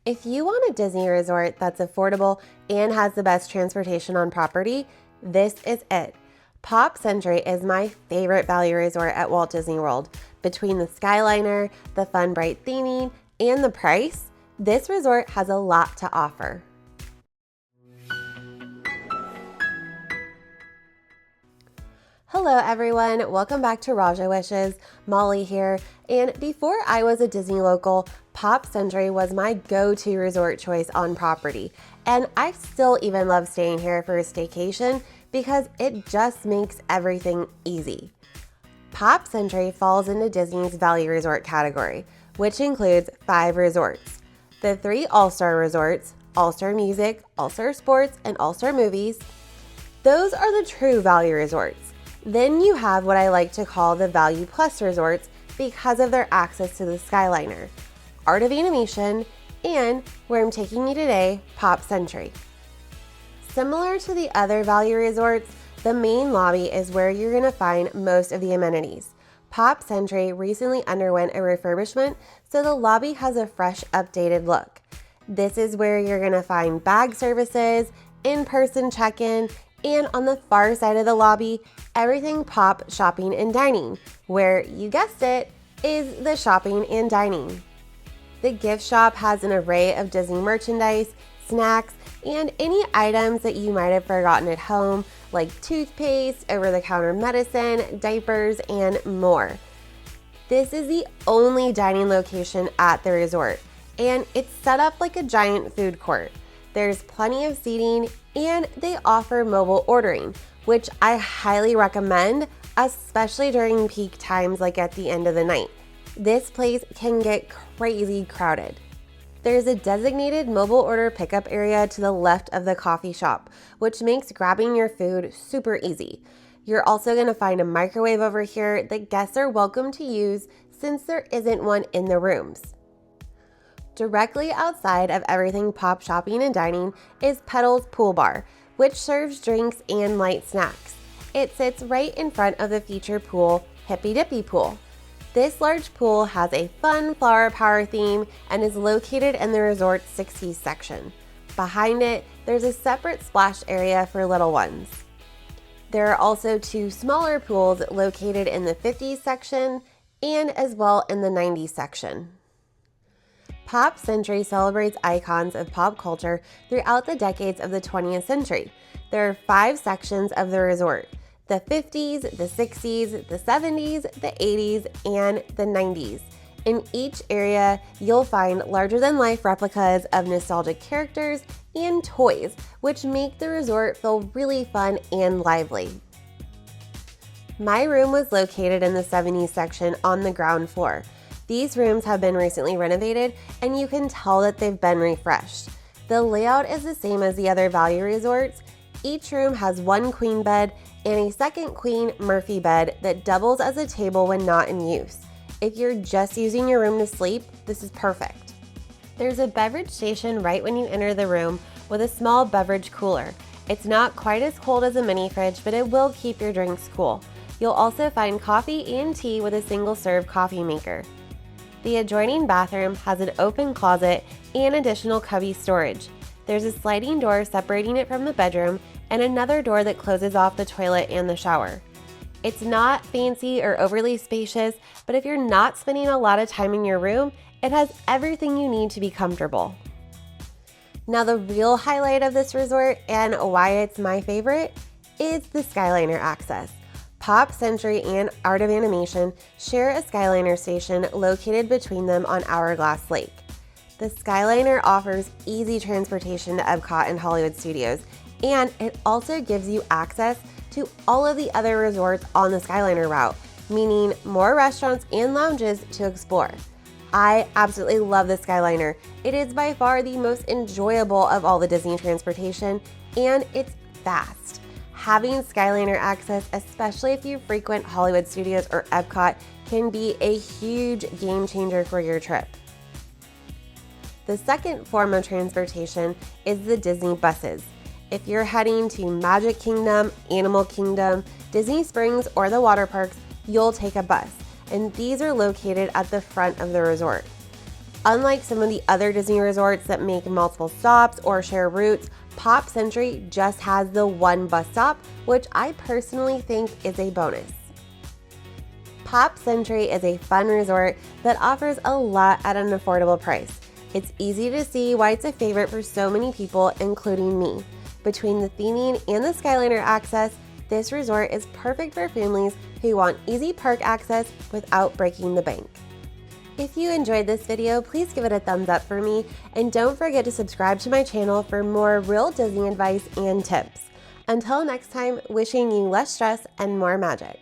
If you want a Disney resort that's affordable and has the best transportation on property, this is it. Pop Century is my favorite value resort at Walt Disney World. Between the Skyliner, the fun bright theming, and the price, this resort has a lot to offer. Hello everyone, welcome back to Raja Wishes. Molly here, and before I was a Disney local, Pop Century was my go-to resort choice on property, and I still even love staying here for a staycation because it just makes everything easy. Pop Century falls into Disney's value resort category, which includes 5 resorts. The 3 All-Star resorts, All-Star Music, All-Star Sports, and All-Star Movies. Those are the true value resorts. Then you have what I like to call the Value Plus resorts because of their access to the Skyliner, Art of Animation, and where I'm taking you today, Pop Century. Similar to the other value resorts, the main lobby is where you're going to find most of the amenities. Pop Century recently underwent a refurbishment, so the lobby has a fresh, updated look. This is where you're going to find bag services, in-person check-in, and on the far side of the lobby, everything Pop Shopping and Dining, where, you guessed it, is the shopping and dining. The gift shop has an array of Disney merchandise, snacks, and any items that you might have forgotten at home, like toothpaste, over-the-counter medicine, diapers, and more. This is the only dining location at the resort, and it's set up like a giant food court. There's plenty of seating, and they offer mobile ordering, which I highly recommend, especially during peak times like at the end of the night. This place can get crazy crowded. There's a designated mobile order pickup area to the left of the coffee shop, which makes grabbing your food super easy. You're also going to find a microwave over here that guests are welcome to use since there isn't one in the rooms. Directly outside of everything Pop Shopping and Dining is Petal's Pool Bar, which serves drinks and light snacks. It sits right in front of the feature pool, Hippy Dippy Pool. This large pool has a fun flower power theme and is located in the resort's 60s section. Behind it, there's a separate splash area for little ones. There are also 2 smaller pools located in the 50s section and as well in the 90s section. Pop Century celebrates icons of pop culture throughout the decades of the 20th century. There are 5 sections of the resort: the 50s, the 60s, the 70s, the 80s, and the 90s. In each area, you'll find larger-than-life replicas of nostalgic characters and toys, which make the resort feel really fun and lively. My room was located in the 70s section on the ground floor. These rooms have been recently renovated, and you can tell that they've been refreshed. The layout is the same as the other value resorts. Each room has 1 queen bed and a second queen Murphy bed that doubles as a table when not in use. If you're just using your room to sleep, this is perfect. There's a beverage station right when you enter the room with a small beverage cooler. It's not quite as cold as a mini fridge, but it will keep your drinks cool. You'll also find coffee and tea with a single-serve coffee maker. The adjoining bathroom has an open closet and additional cubby storage. There's a sliding door separating it from the bedroom and another door that closes off the toilet and the shower. It's not fancy or overly spacious, but if you're not spending a lot of time in your room, it has everything you need to be comfortable. Now, the real highlight of this resort and why it's my favorite is the Skyliner access. Pop Century and Art of Animation share a Skyliner station located between them on Hourglass Lake. The Skyliner offers easy transportation to Epcot and Hollywood Studios, and it also gives you access to all of the other resorts on the Skyliner route, meaning more restaurants and lounges to explore. I absolutely love the Skyliner. It is by far the most enjoyable of all the Disney transportation, and it's fast. Having Skyliner access, especially if you frequent Hollywood Studios or Epcot, can be a huge game changer for your trip. The second form of transportation is the Disney buses. If you're heading to Magic Kingdom, Animal Kingdom, Disney Springs, or the water parks, you'll take a bus, and these are located at the front of the resort. Unlike some of the other Disney resorts that make multiple stops or share routes, Pop Century just has the one bus stop, which I personally think is a bonus. Pop Century is a fun resort that offers a lot at an affordable price. It's easy to see why it's a favorite for so many people, including me. Between the theming and the Skyliner access, this resort is perfect for families who want easy park access without breaking the bank. If you enjoyed this video, please give it a thumbs up for me, and don't forget to subscribe to my channel for more real Disney advice and tips. Until next time, wishing you less stress and more magic.